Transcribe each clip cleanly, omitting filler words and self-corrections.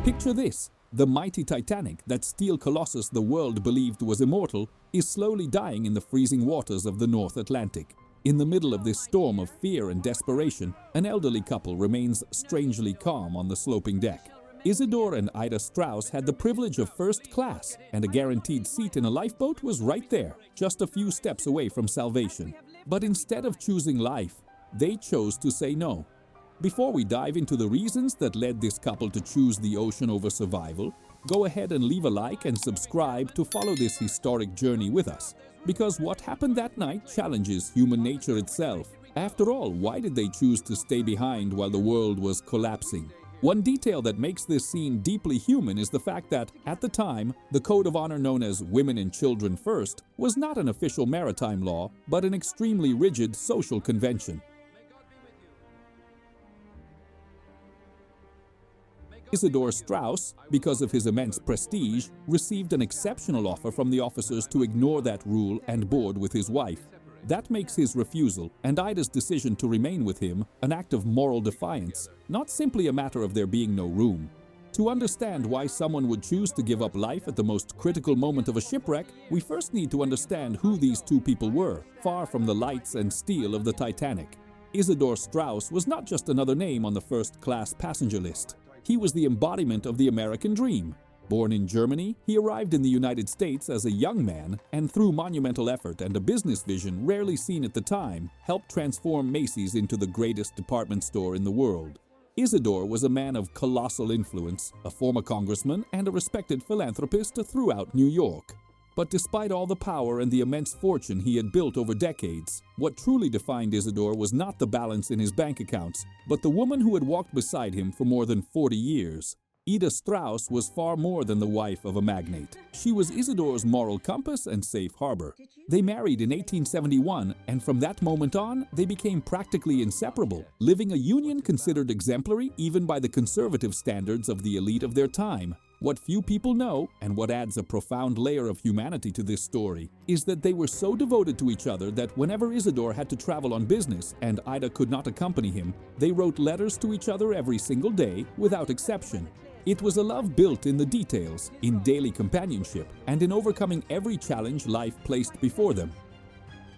Picture this. The mighty Titanic, that steel colossus the world believed was immortal, is slowly dying in the freezing waters of the North Atlantic. In the middle of this storm of fear and desperation, an elderly couple remains strangely calm on the sloping deck. Isidor and Ida Straus had the privilege of first class, and a guaranteed seat in a lifeboat was right there, just a few steps away from salvation. But instead of choosing life, they chose to say no. Before we dive into the reasons that led this couple to choose the ocean over survival, go ahead and leave a like and subscribe to follow this historic journey with us. Because what happened that night challenges human nature itself. After all, why did they choose to stay behind while the world was collapsing? One detail that makes this scene deeply human is the fact that, at the time, the code of honor known as Women and Children First was not an official maritime law, but an extremely rigid social convention. Isidor Straus, because of his immense prestige, received an exceptional offer from the officers to ignore that rule and board with his wife. That makes his refusal and Ida's decision to remain with him an act of moral defiance, not simply a matter of there being no room. To understand why someone would choose to give up life at the most critical moment of a shipwreck, we first need to understand who these two people were, far from the lights and steel of the Titanic. Isidor Straus was not just another name on the first-class passenger list. He was the embodiment of the American dream. Born in Germany, he arrived in the United States as a young man and through monumental effort and a business vision rarely seen at the time, helped transform Macy's into the greatest department store in the world. Isidor was a man of colossal influence, a former congressman and a respected philanthropist throughout New York. But despite all the power and the immense fortune he had built over decades, what truly defined Isidor was not the balance in his bank accounts, but the woman who had walked beside him for more than 40 years. Ida Straus was far more than the wife of a magnate. She was Isidor's moral compass and safe harbor. They married in 1871, and from that moment on, they became practically inseparable, living a union considered exemplary even by the conservative standards of the elite of their time. What few people know, and what adds a profound layer of humanity to this story, is that they were so devoted to each other that whenever Isidor had to travel on business and Ida could not accompany him, they wrote letters to each other every single day, without exception. It was a love built in the details, in daily companionship, and in overcoming every challenge life placed before them.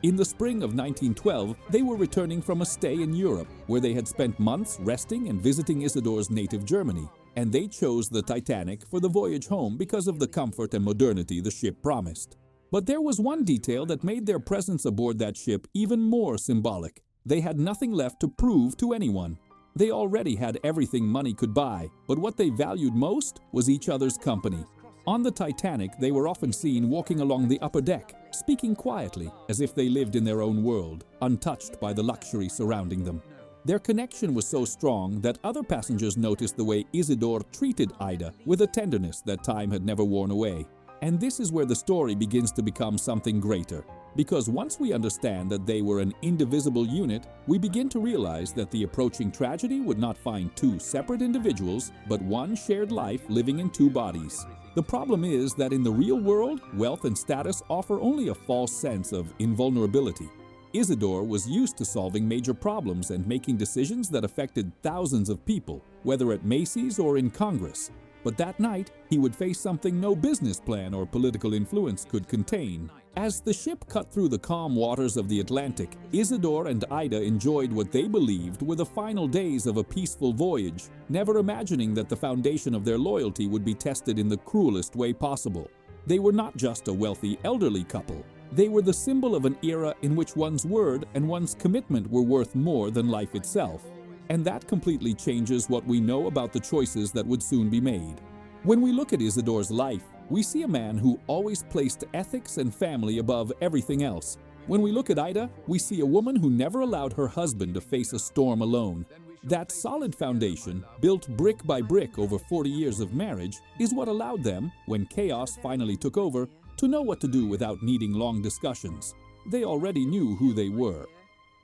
In the spring of 1912, they were returning from a stay in Europe, where they had spent months resting and visiting Isidor's native Germany, and they chose the Titanic for the voyage home because of the comfort and modernity the ship promised. But there was one detail that made their presence aboard that ship even more symbolic. They had nothing left to prove to anyone. They already had everything money could buy, but what they valued most was each other's company. On the Titanic, they were often seen walking along the upper deck, speaking quietly, as if they lived in their own world, untouched by the luxury surrounding them. Their connection was so strong that other passengers noticed the way Isidor treated Ida with a tenderness that time had never worn away. And this is where the story begins to become something greater. Because once we understand that they were an indivisible unit, we begin to realize that the approaching tragedy would not find two separate individuals, but one shared life living in two bodies. The problem is that in the real world, wealth and status offer only a false sense of invulnerability. Isidor was used to solving major problems and making decisions that affected thousands of people, whether at Macy's or in Congress. But that night, he would face something no business plan or political influence could contain. As the ship cut through the calm waters of the Atlantic, Isidor and Ida enjoyed what they believed were the final days of a peaceful voyage, never imagining that the foundation of their loyalty would be tested in the cruelest way possible. They were not just a wealthy elderly couple. They were the symbol of an era in which one's word and one's commitment were worth more than life itself. And that completely changes what we know about the choices that would soon be made. When we look at Isidor's life, we see a man who always placed ethics and family above everything else. When we look at Ida, we see a woman who never allowed her husband to face a storm alone. That solid foundation, built brick by brick over 40 years of marriage, is what allowed them, when chaos finally took over, to know what to do without needing long discussions. They already knew who they were.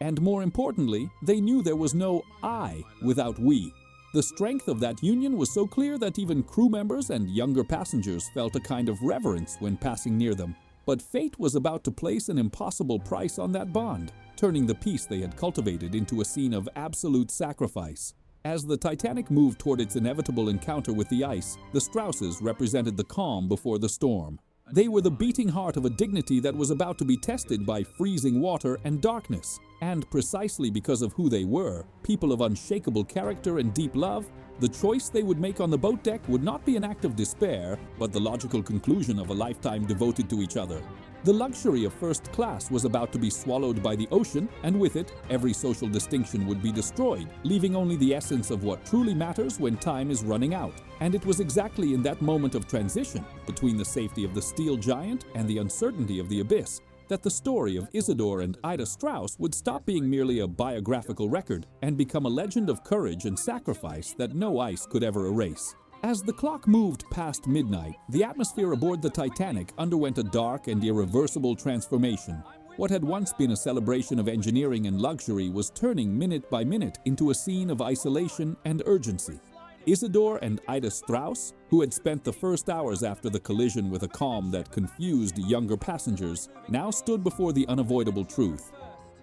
And more importantly, they knew there was no I without we. The strength of that union was so clear that even crew members and younger passengers felt a kind of reverence when passing near them. But fate was about to place an impossible price on that bond, turning the peace they had cultivated into a scene of absolute sacrifice. As the Titanic moved toward its inevitable encounter with the ice, the Strauses represented the calm before the storm. They were the beating heart of a dignity that was about to be tested by freezing water and darkness. And precisely because of who they were, people of unshakable character and deep love, the choice they would make on the boat deck would not be an act of despair, but the logical conclusion of a lifetime devoted to each other. The luxury of first class was about to be swallowed by the ocean, and with it, every social distinction would be destroyed, leaving only the essence of what truly matters when time is running out. And it was exactly in that moment of transition, between the safety of the steel giant and the uncertainty of the abyss, that the story of Isidor and Ida Straus would stop being merely a biographical record and become a legend of courage and sacrifice that no ice could ever erase. As the clock moved past midnight, the atmosphere aboard the Titanic underwent a dark and irreversible transformation. What had once been a celebration of engineering and luxury was turning minute by minute into a scene of isolation and urgency. Isidor and Ida Straus, who had spent the first hours after the collision with a calm that confused younger passengers, now stood before the unavoidable truth.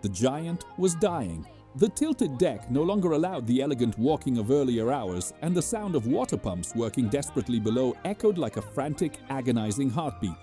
The giant was dying. The tilted deck no longer allowed the elegant walking of earlier hours, and the sound of water pumps working desperately below echoed like a frantic, agonizing heartbeat.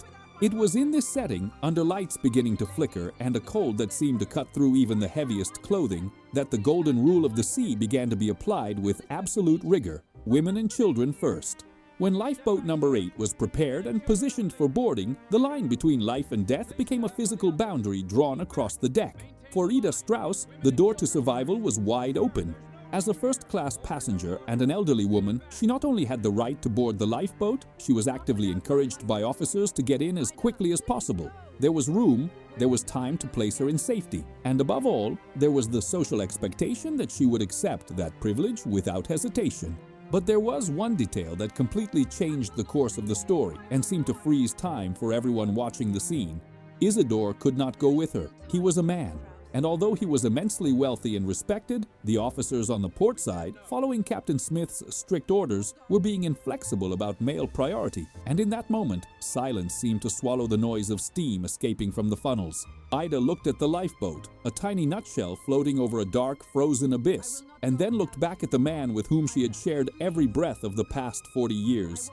It was in this setting, under lights beginning to flicker and a cold that seemed to cut through even the heaviest clothing, that the golden rule of the sea began to be applied with absolute rigor: women and children first. When lifeboat number 8 was prepared and positioned for boarding, the line between life and death became a physical boundary drawn across the deck. For Ida Straus, the door to survival was wide open. As a first-class passenger and an elderly woman, she not only had the right to board the lifeboat, she was actively encouraged by officers to get in as quickly as possible. There was room, there was time to place her in safety, and above all, there was the social expectation that she would accept that privilege without hesitation. But there was one detail that completely changed the course of the story and seemed to freeze time for everyone watching the scene. Isidor could not go with her. He was a man. And although he was immensely wealthy and respected, the officers on the port side, following Captain Smith's strict orders, were being inflexible about male priority. And in that moment, silence seemed to swallow the noise of steam escaping from the funnels. Ida looked at the lifeboat, a tiny nutshell floating over a dark, frozen abyss, and then looked back at the man with whom she had shared every breath of the past 40 years.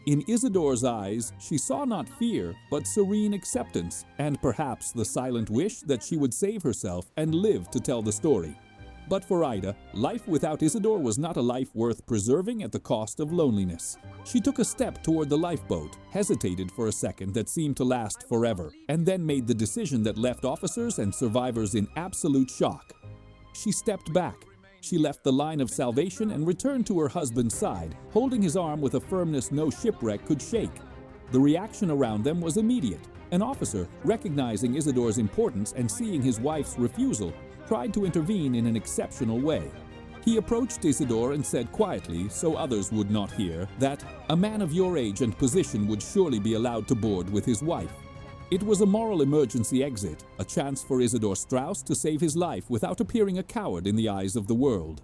In Isidor's eyes, she saw not fear, but serene acceptance, and perhaps the silent wish that she would save herself and live to tell the story. But for Ida, life without Isidor was not a life worth preserving at the cost of loneliness. She took a step toward the lifeboat, hesitated for a second that seemed to last forever, and then made the decision that left officers and survivors in absolute shock. She stepped back. She left the line of salvation and returned to her husband's side, holding his arm with a firmness no shipwreck could shake. The reaction around them was immediate. An officer, recognizing Isidor's importance and seeing his wife's refusal, tried to intervene in an exceptional way. He approached Isidor and said quietly, so others would not hear, that a man of your age and position would surely be allowed to board with his wife. It was a moral emergency exit, a chance for Isidor Straus to save his life without appearing a coward in the eyes of the world.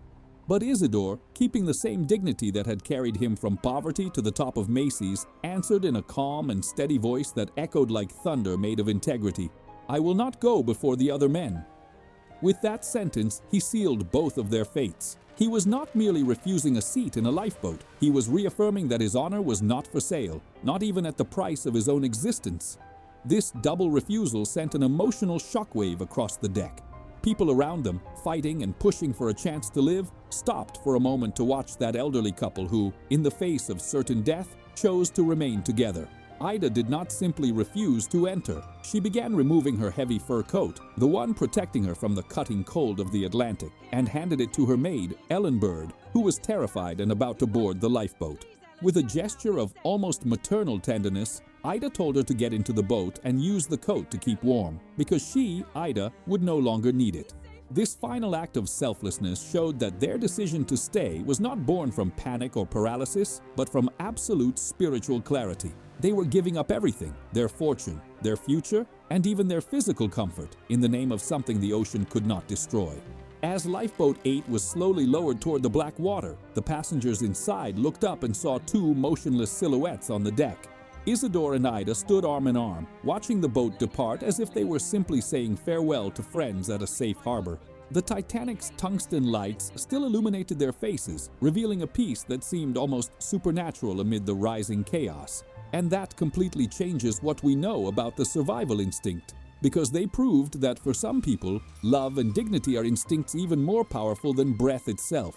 But Isidor, keeping the same dignity that had carried him from poverty to the top of Macy's, answered in a calm and steady voice that echoed like thunder made of integrity, "I will not go before the other men." With that sentence, he sealed both of their fates. He was not merely refusing a seat in a lifeboat, he was reaffirming that his honor was not for sale, not even at the price of his own existence. This double refusal sent an emotional shockwave across the deck. People around them, fighting and pushing for a chance to live, stopped for a moment to watch that elderly couple who, in the face of certain death, chose to remain together. Ida did not simply refuse to enter. She began removing her heavy fur coat, the one protecting her from the cutting cold of the Atlantic, and handed it to her maid, Ellen Bird, who was terrified and about to board the lifeboat. With a gesture of almost maternal tenderness, Ida told her to get into the boat and use the coat to keep warm, because she, Ida, would no longer need it. This final act of selflessness showed that their decision to stay was not born from panic or paralysis, but from absolute spiritual clarity. They were giving up everything, their fortune, their future, and even their physical comfort, in the name of something the ocean could not destroy. As Lifeboat 8 was slowly lowered toward the black water, the passengers inside looked up and saw two motionless silhouettes on the deck. Isidor and Ida stood arm in arm, watching the boat depart as if they were simply saying farewell to friends at a safe harbor. The Titanic's tungsten lights still illuminated their faces, revealing a peace that seemed almost supernatural amid the rising chaos. And that completely changes what we know about the survival instinct, because they proved that for some people, love and dignity are instincts even more powerful than breath itself.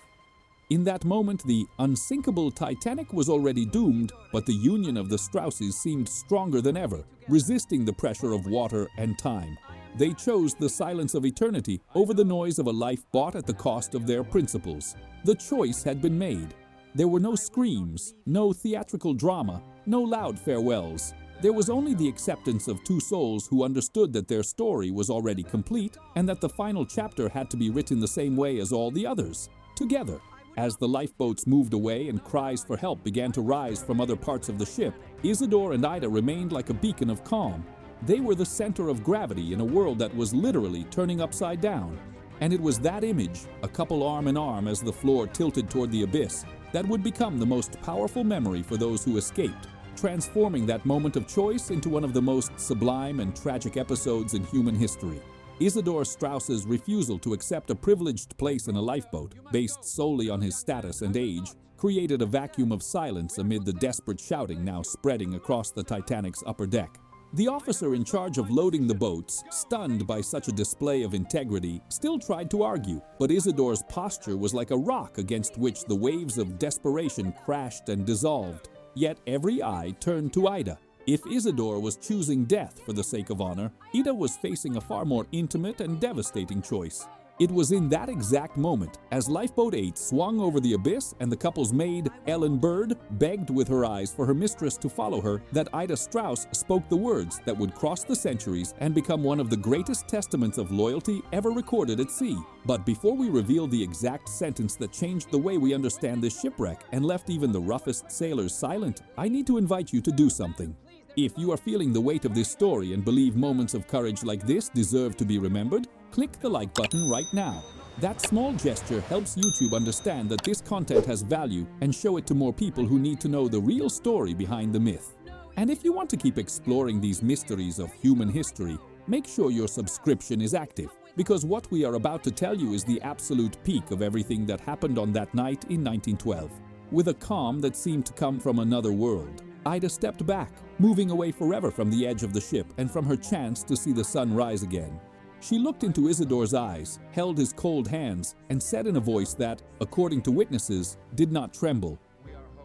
In that moment, the unsinkable Titanic was already doomed, but the union of the Strauses seemed stronger than ever, resisting the pressure of water and time. They chose the silence of eternity over the noise of a life bought at the cost of their principles. The choice had been made. There were no screams, no theatrical drama, no loud farewells. There was only the acceptance of two souls who understood that their story was already complete and that the final chapter had to be written the same way as all the others, together. As the lifeboats moved away and cries for help began to rise from other parts of the ship, Isidor and Ida remained like a beacon of calm. They were the center of gravity in a world that was literally turning upside down. And it was that image, a couple arm in arm as the floor tilted toward the abyss, that would become the most powerful memory for those who escaped, transforming that moment of choice into one of the most sublime and tragic episodes in human history. Isidor Straus's refusal to accept a privileged place in a lifeboat, based solely on his status and age, created a vacuum of silence amid the desperate shouting now spreading across the Titanic's upper deck. The officer in charge of loading the boats, stunned by such a display of integrity, still tried to argue, but Isidor's posture was like a rock against which the waves of desperation crashed and dissolved. Yet every eye turned to Ida. If Isidor was choosing death for the sake of honor, Ida was facing a far more intimate and devastating choice. It was in that exact moment, as Lifeboat 8 swung over the abyss and the couple's maid, Ellen Bird, begged with her eyes for her mistress to follow her, that Ida Straus spoke the words that would cross the centuries and become one of the greatest testaments of loyalty ever recorded at sea. But before we reveal the exact sentence that changed the way we understand this shipwreck and left even the roughest sailors silent, I need to invite you to do something. If you are feeling the weight of this story and believe moments of courage like this deserve to be remembered, click the like button right now. That small gesture helps YouTube understand that this content has value and show it to more people who need to know the real story behind the myth. And if you want to keep exploring these mysteries of human history, make sure your subscription is active, because what we are about to tell you is the absolute peak of everything that happened on that night in 1912. With a calm that seemed to come from another world, Ida stepped back, moving away forever from the edge of the ship and from her chance to see the sun rise again. She looked into Isidor's eyes, held his cold hands, and said in a voice that, according to witnesses, did not tremble,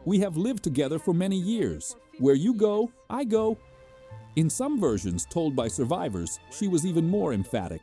"We have lived together for many years. Where you go, I go." In some versions told by survivors, she was even more emphatic.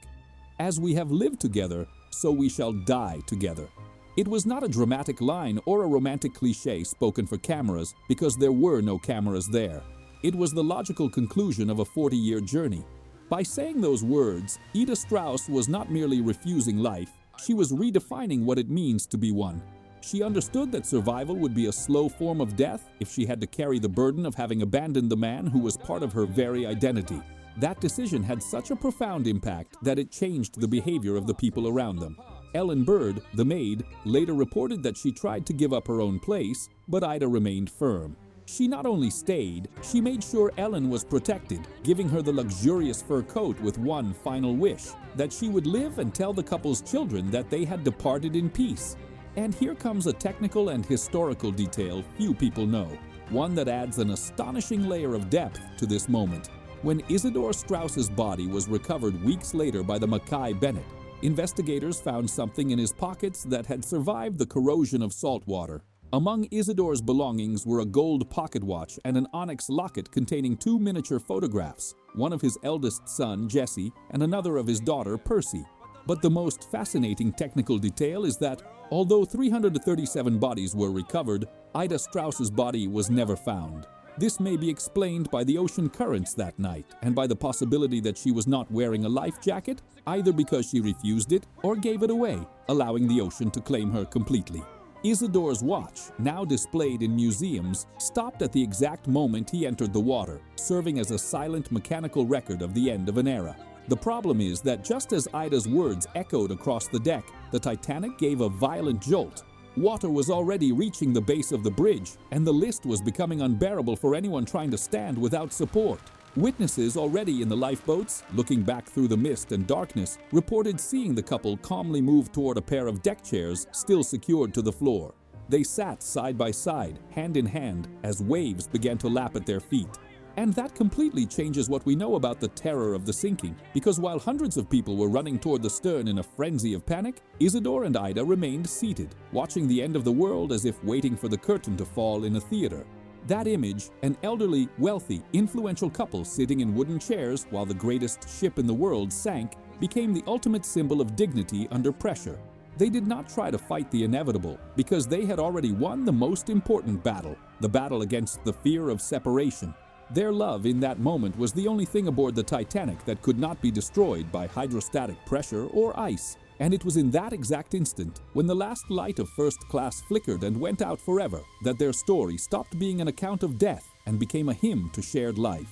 "As we have lived together, so we shall die together." It was not a dramatic line or a romantic cliché spoken for cameras, because there were no cameras there. It was the logical conclusion of a 40-year journey. By saying those words, Ida Straus was not merely refusing life, she was redefining what it means to be one. She understood that survival would be a slow form of death if she had to carry the burden of having abandoned the man who was part of her very identity. That decision had such a profound impact that it changed the behavior of the people around them. Ellen Bird, the maid, later reported that she tried to give up her own place, but Ida remained firm. She not only stayed, she made sure Ellen was protected, giving her the luxurious fur coat with one final wish, that she would live and tell the couple's children that they had departed in peace. And here comes a technical and historical detail few people know, one that adds an astonishing layer of depth to this moment. When Isidor Straus's body was recovered weeks later by the Mackay Bennett, investigators found something in his pockets that had survived the corrosion of salt water. Among Isidor's belongings were a gold pocket watch and an onyx locket containing 2 miniature photographs, one of his eldest son, Jesse, and another of his daughter, Percy. But the most fascinating technical detail is that, although 337 bodies were recovered, Ida Straus's body was never found. This may be explained by the ocean currents that night and by the possibility that she was not wearing a life jacket, either because she refused it or gave it away, allowing the ocean to claim her completely. Isidor's watch, now displayed in museums, stopped at the exact moment he entered the water, serving as a silent mechanical record of the end of an era. The problem is that just as Ida's words echoed across the deck, the Titanic gave a violent jolt. Water was already reaching the base of the bridge, and the list was becoming unbearable for anyone trying to stand without support. Witnesses already in the lifeboats, looking back through the mist and darkness, reported seeing the couple calmly move toward a pair of deck chairs still secured to the floor. They sat side by side, hand in hand, as waves began to lap at their feet. And that completely changes what we know about the terror of the sinking, because while hundreds of people were running toward the stern in a frenzy of panic, Isidor and Ida remained seated, watching the end of the world as if waiting for the curtain to fall in a theater. That image, an elderly, wealthy, influential couple sitting in wooden chairs while the greatest ship in the world sank, became the ultimate symbol of dignity under pressure. They did not try to fight the inevitable, because they had already won the most important battle, the battle against the fear of separation. Their love in that moment was the only thing aboard the Titanic that could not be destroyed by hydrostatic pressure or ice. And it was in that exact instant, when the last light of first class flickered and went out forever, that their story stopped being an account of death and became a hymn to shared life.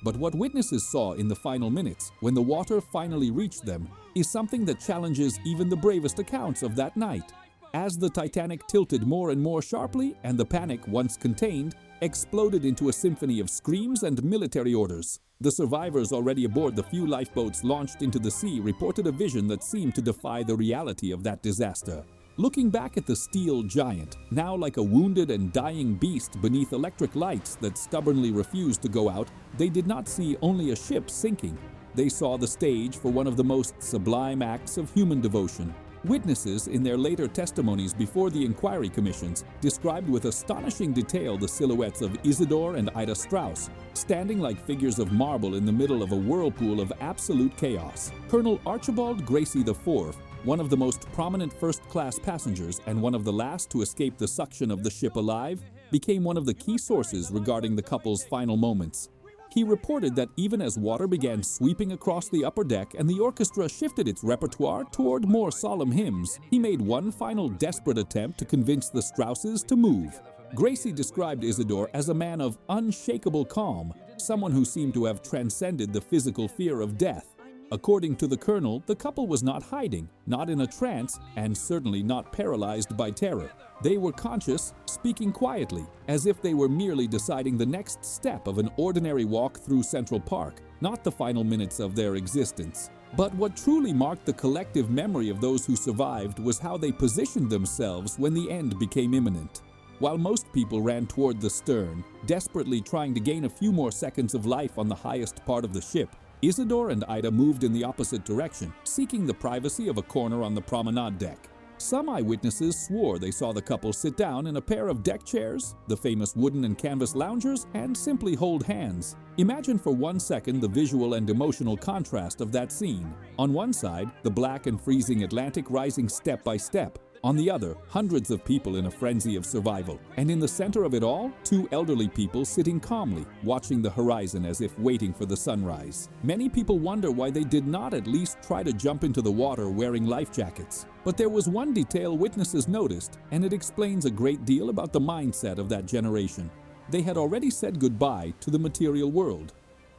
But what witnesses saw in the final minutes, when the water finally reached them, is something that challenges even the bravest accounts of that night. As the Titanic tilted more and more sharply, and the panic, once contained, exploded into a symphony of screams and military orders, the survivors already aboard the few lifeboats launched into the sea reported a vision that seemed to defy the reality of that disaster. Looking back at the steel giant, now like a wounded and dying beast beneath electric lights that stubbornly refused to go out, they did not see only a ship sinking. They saw the stage for one of the most sublime acts of human devotion. Witnesses, in their later testimonies before the inquiry commissions, described with astonishing detail the silhouettes of Isidor and Ida Straus, standing like figures of marble in the middle of a whirlpool of absolute chaos. Colonel Archibald Gracie IV, one of the most prominent first-class passengers and one of the last to escape the suction of the ship alive, became one of the key sources regarding the couple's final moments. He reported that even as water began sweeping across the upper deck and the orchestra shifted its repertoire toward more solemn hymns, he made one final desperate attempt to convince the Strauses to move. Gracie described Isidor as a man of unshakable calm, someone who seemed to have transcended the physical fear of death. According to the colonel, the couple was not hiding, not in a trance, and certainly not paralyzed by terror. They were conscious, speaking quietly, as if they were merely deciding the next step of an ordinary walk through Central Park, not the final minutes of their existence. But what truly marked the collective memory of those who survived was how they positioned themselves when the end became imminent. While most people ran toward the stern, desperately trying to gain a few more seconds of life on the highest part of the ship, Isidor and Ida moved in the opposite direction, seeking the privacy of a corner on the promenade deck. Some eyewitnesses swore they saw the couple sit down in a pair of deck chairs, the famous wooden and canvas loungers, and simply hold hands. Imagine for 1 second the visual and emotional contrast of that scene. On one side, the black and freezing Atlantic rising step by step. On the other, hundreds of people in a frenzy of survival. And in the center of it all, 2 elderly people sitting calmly, watching the horizon as if waiting for the sunrise. Many people wonder why they did not at least try to jump into the water wearing life jackets. But there was one detail witnesses noticed, and it explains a great deal about the mindset of that generation. They had already said goodbye to the material world.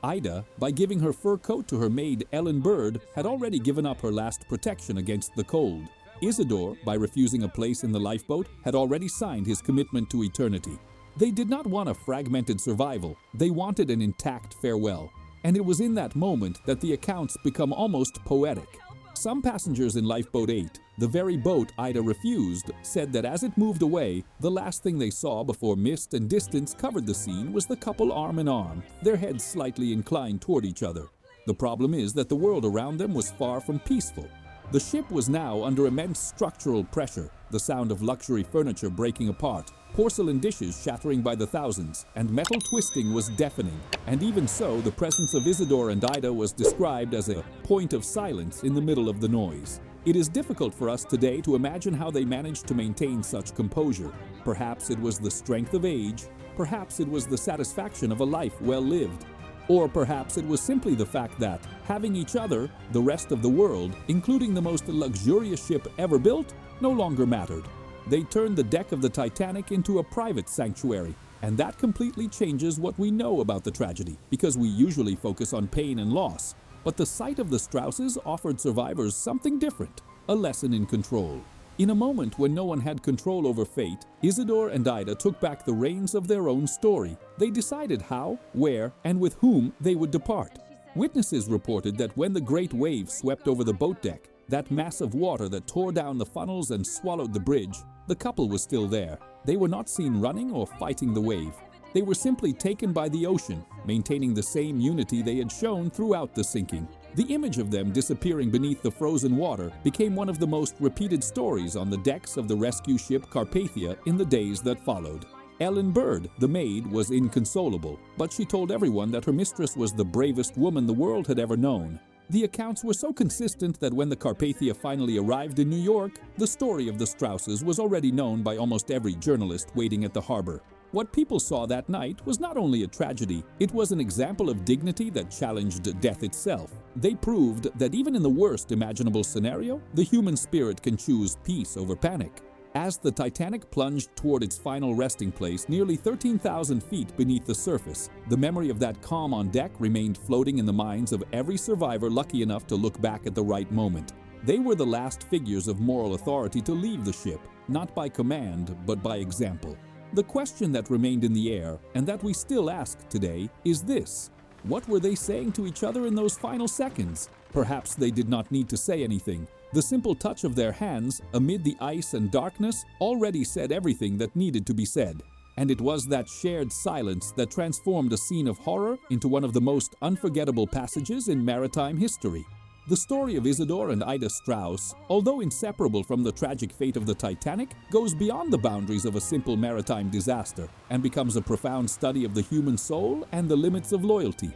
Ida, by giving her fur coat to her maid Ellen Bird, had already given up her last protection against the cold. Isidor, by refusing a place in the lifeboat, had already signed his commitment to eternity. They did not want a fragmented survival, they wanted an intact farewell. And it was in that moment that the accounts become almost poetic. Some passengers in Lifeboat 8, the very boat Ida refused, said that as it moved away, the last thing they saw before mist and distance covered the scene was the couple arm in arm, their heads slightly inclined toward each other. The problem is that the world around them was far from peaceful. The ship was now under immense structural pressure, the sound of luxury furniture breaking apart, porcelain dishes shattering by the thousands, and metal twisting was deafening. And even so, the presence of Isidor and Ida was described as a point of silence in the middle of the noise. It is difficult for us today to imagine how they managed to maintain such composure. Perhaps it was the strength of age, perhaps it was the satisfaction of a life well lived. Or perhaps it was simply the fact that, having each other, the rest of the world, including the most luxurious ship ever built, no longer mattered. They turned the deck of the Titanic into a private sanctuary, and that completely changes what we know about the tragedy, because we usually focus on pain and loss. But the sight of the Strauses offered survivors something different, a lesson in control. In a moment when no one had control over fate, Isidor and Ida took back the reins of their own story. They decided how, where, and with whom they would depart. Witnesses reported that when the great wave swept over the boat deck, that mass of water that tore down the funnels and swallowed the bridge, the couple was still there. They were not seen running or fighting the wave. They were simply taken by the ocean, maintaining the same unity they had shown throughout the sinking. The image of them disappearing beneath the frozen water became one of the most repeated stories on the decks of the rescue ship Carpathia in the days that followed. Ellen Bird, the maid, was inconsolable, but she told everyone that her mistress was the bravest woman the world had ever known. The accounts were so consistent that when the Carpathia finally arrived in New York, the story of the Strauses was already known by almost every journalist waiting at the harbor. What people saw that night was not only a tragedy, it was an example of dignity that challenged death itself. They proved that even in the worst imaginable scenario, the human spirit can choose peace over panic. As the Titanic plunged toward its final resting place nearly 13,000 feet beneath the surface, the memory of that calm on deck remained floating in the minds of every survivor lucky enough to look back at the right moment. They were the last figures of moral authority to leave the ship, not by command, but by example. The question that remained in the air, and that we still ask today, is this: what were they saying to each other in those final seconds? Perhaps they did not need to say anything. The simple touch of their hands, amid the ice and darkness, already said everything that needed to be said. And it was that shared silence that transformed a scene of horror into one of the most unforgettable passages in maritime history. The story of Isidor and Ida Straus, although inseparable from the tragic fate of the Titanic, goes beyond the boundaries of a simple maritime disaster and becomes a profound study of the human soul and the limits of loyalty.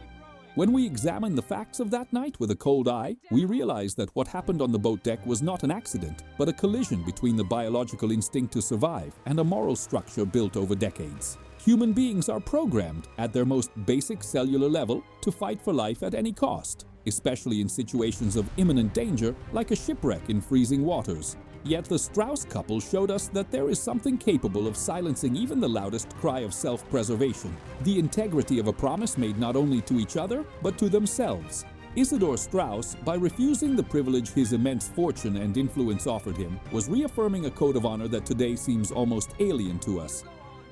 When we examine the facts of that night with a cold eye, we realize that what happened on the boat deck was not an accident, but a collision between the biological instinct to survive and a moral structure built over decades. Human beings are programmed, at their most basic cellular level, to fight for life at any cost, especially in situations of imminent danger like a shipwreck in freezing waters. Yet the Straus couple showed us that there is something capable of silencing even the loudest cry of self-preservation: the integrity of a promise made not only to each other, but to themselves. Isidor Straus, by refusing the privilege his immense fortune and influence offered him, was reaffirming a code of honor that today seems almost alien to us.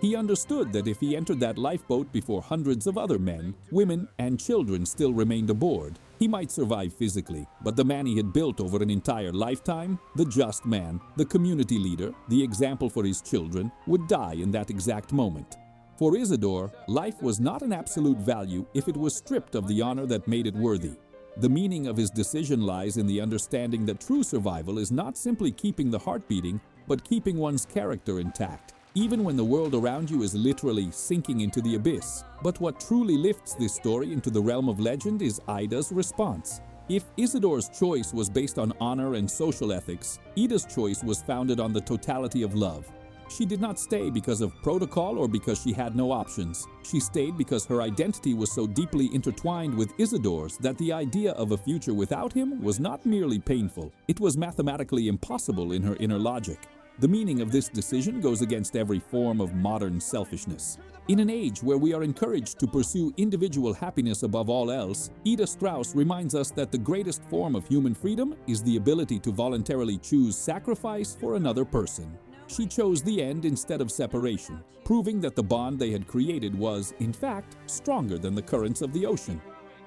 He understood that if he entered that lifeboat before hundreds of other men, women, and children still remained aboard, he might survive physically, but the man he had built over an entire lifetime, the just man, the community leader, the example for his children, would die in that exact moment. For Isidor, life was not an absolute value if it was stripped of the honor that made it worthy. The meaning of his decision lies in the understanding that true survival is not simply keeping the heart beating, but keeping one's character intact, even when the world around you is literally sinking into the abyss. But what truly lifts this story into the realm of legend is Ida's response. If Isidor's choice was based on honor and social ethics, Ida's choice was founded on the totality of love. She did not stay because of protocol or because she had no options. She stayed because her identity was so deeply intertwined with Isidor's that the idea of a future without him was not merely painful, it was mathematically impossible in her inner logic. The meaning of this decision goes against every form of modern selfishness. In an age where we are encouraged to pursue individual happiness above all else, Ida Straus reminds us that the greatest form of human freedom is the ability to voluntarily choose sacrifice for another person. She chose the end instead of separation, proving that the bond they had created was, in fact, stronger than the currents of the ocean.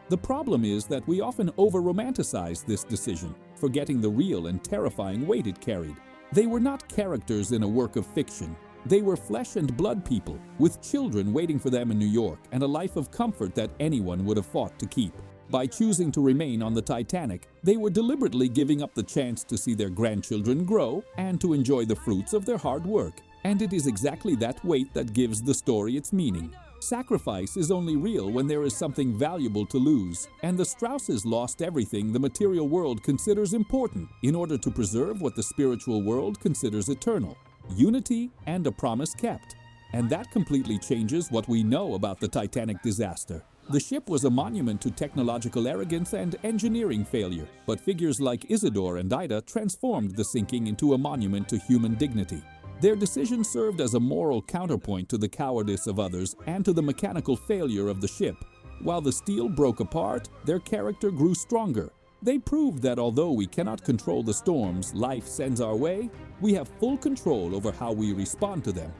The problem is that we often over-romanticize this decision, forgetting the real and terrifying weight it carried. They were not characters in a work of fiction. They were flesh and blood people, with children waiting for them in New York and a life of comfort that anyone would have fought to keep. By choosing to remain on the Titanic, they were deliberately giving up the chance to see their grandchildren grow and to enjoy the fruits of their hard work. And it is exactly that weight that gives the story its meaning. Sacrifice is only real when there is something valuable to lose, and the Strauses lost everything the material world considers important in order to preserve what the spiritual world considers eternal: unity and a promise kept. And that completely changes what we know about the Titanic disaster. The ship was a monument to technological arrogance and engineering failure, but figures like Isidor and Ida transformed the sinking into a monument to human dignity. Their decision served as a moral counterpoint to the cowardice of others and to the mechanical failure of the ship. While the steel broke apart, their character grew stronger. They proved that although we cannot control the storms life sends our way, We have full control over how we respond to them.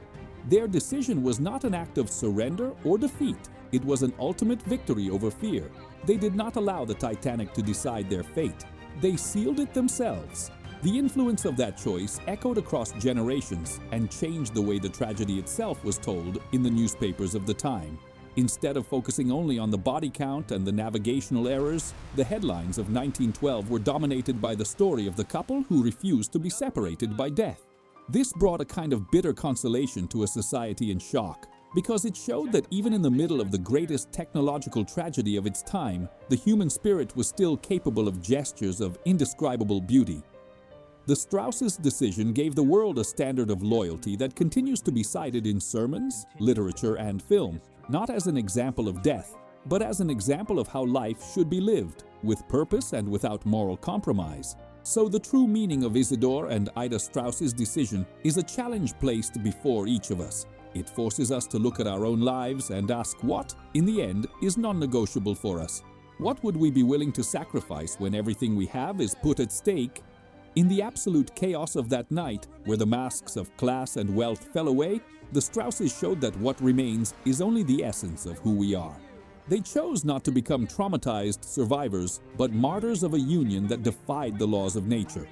Their decision was not an act of surrender or defeat. It was an ultimate victory over fear. They did not allow the Titanic to decide their fate. They sealed it themselves. The influence of that choice echoed across generations and changed the way the tragedy itself was told in the newspapers of the time. Instead of focusing only on the body count and the navigational errors, the headlines of 1912 were dominated by the story of the couple who refused to be separated by death. This brought a kind of bitter consolation to a society in shock, because it showed that even in the middle of the greatest technological tragedy of its time, the human spirit was still capable of gestures of indescribable beauty. The Straus' decision gave the world a standard of loyalty that continues to be cited in sermons, literature, and film, not as an example of death, but as an example of how life should be lived, with purpose and without moral compromise. So the true meaning of Isidor and Ida Straus' decision is a challenge placed before each of us. It forces us to look at our own lives and ask what, in the end, is non-negotiable for us. What would we be willing to sacrifice when everything we have is put at stake? In the absolute chaos of that night, where the masks of class and wealth fell away, the Strauses showed that what remains is only the essence of who we are. They chose not to become traumatized survivors, but martyrs of a union that defied the laws of nature.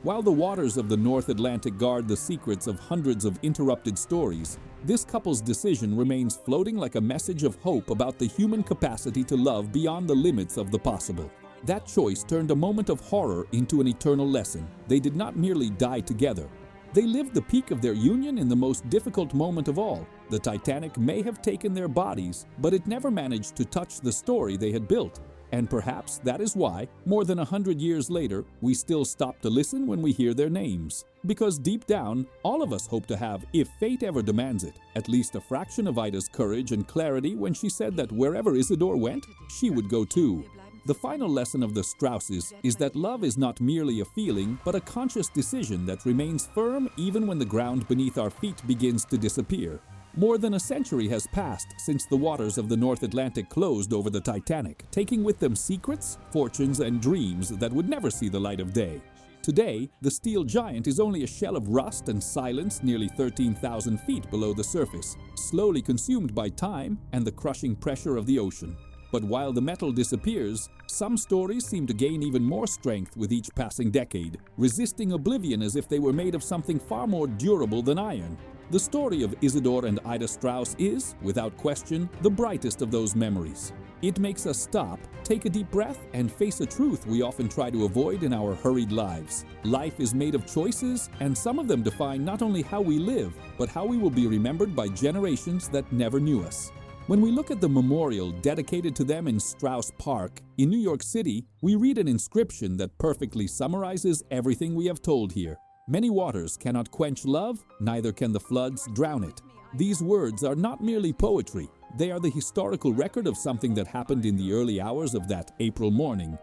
While the waters of the North Atlantic guard the secrets of hundreds of interrupted stories, this couple's decision remains floating like a message of hope about the human capacity to love beyond the limits of the possible. That choice turned a moment of horror into an eternal lesson. They did not merely die together. They lived the peak of their union in the most difficult moment of all. The Titanic may have taken their bodies, but it never managed to touch the story they had built. And perhaps that is why, more than 100 years later, we still stop to listen when we hear their names. Because deep down, all of us hope to have, if fate ever demands it, at least a fraction of Ida's courage and clarity when she said that wherever Isidor went, she would go too. The final lesson of the Strauses is that love is not merely a feeling, but a conscious decision that remains firm even when the ground beneath our feet begins to disappear. More than a century has passed since the waters of the North Atlantic closed over the Titanic, taking with them secrets, fortunes, and dreams that would never see the light of day. Today, the steel giant is only a shell of rust and silence nearly 13,000 feet below the surface, slowly consumed by time and the crushing pressure of the ocean. But while the metal disappears, some stories seem to gain even more strength with each passing decade, resisting oblivion as if they were made of something far more durable than iron. The story of Isidor and Ida Straus is, without question, the brightest of those memories. It makes us stop, take a deep breath, and face a truth we often try to avoid in our hurried lives. Life is made of choices, and some of them define not only how we live, but how we will be remembered by generations that never knew us. When we look at the memorial dedicated to them in Straus Park in New York City, we read an inscription that perfectly summarizes everything we have told here. Many waters cannot quench love, neither can the floods drown it. These words are not merely poetry. They are the historical record of something that happened in the early hours of that April morning.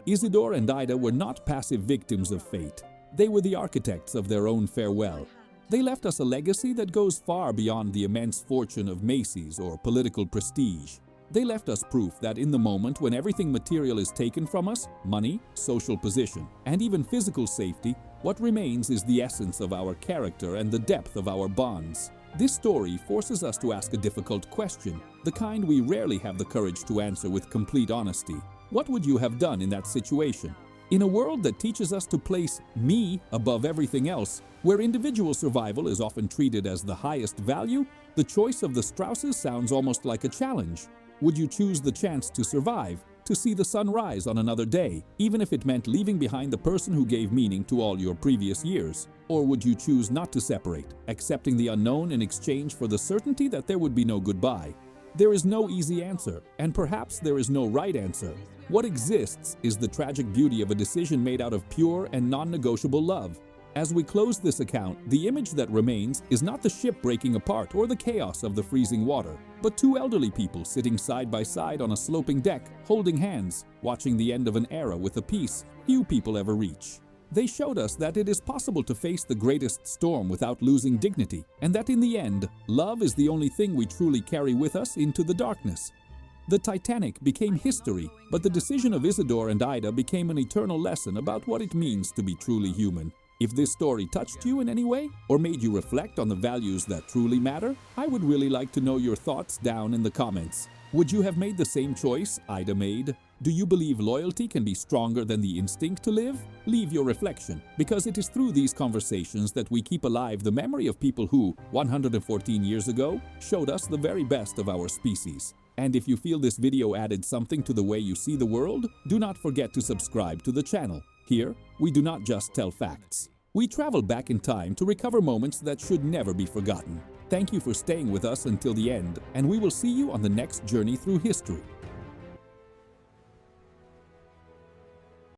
Isidor and Ida were not passive victims of fate. They were the architects of their own farewell. They left us a legacy that goes far beyond the immense fortune of Macy's or political prestige. They left us proof that in the moment when everything material is taken from us, money, social position, and even physical safety, what remains is the essence of our character and the depth of our bonds. This story forces us to ask a difficult question, the kind we rarely have the courage to answer with complete honesty. What would you have done in that situation? In a world that teaches us to place me above everything else, where individual survival is often treated as the highest value, the choice of the Strauses sounds almost like a challenge. Would you choose the chance to survive, to see the sun rise on another day, even if it meant leaving behind the person who gave meaning to all your previous years? Or would you choose not to separate, accepting the unknown in exchange for the certainty that there would be no goodbye? There is no easy answer, and perhaps there is no right answer. What exists is the tragic beauty of a decision made out of pure and non-negotiable love. As we close this account, the image that remains is not the ship breaking apart or the chaos of the freezing water, but two elderly people sitting side by side on a sloping deck, holding hands, watching the end of an era with a peace few people ever reach. They showed us that it is possible to face the greatest storm without losing dignity, and that in the end, love is the only thing we truly carry with us into the darkness. The Titanic became history, but the decision of Isidor and Ida became an eternal lesson about what it means to be truly human. If this story touched you in any way or made you reflect on the values that truly matter, I would really like to know your thoughts down in the comments. Would you have made the same choice Ida made? Do you believe loyalty can be stronger than the instinct to live? Leave your reflection, because it is through these conversations that we keep alive the memory of people who, 114 years ago, showed us the very best of our species. And if you feel this video added something to the way you see the world, do not forget to subscribe to the channel. Here, we do not just tell facts. We travel back in time to recover moments that should never be forgotten. Thank you for staying with us until the end, and we will see you on the next journey through history.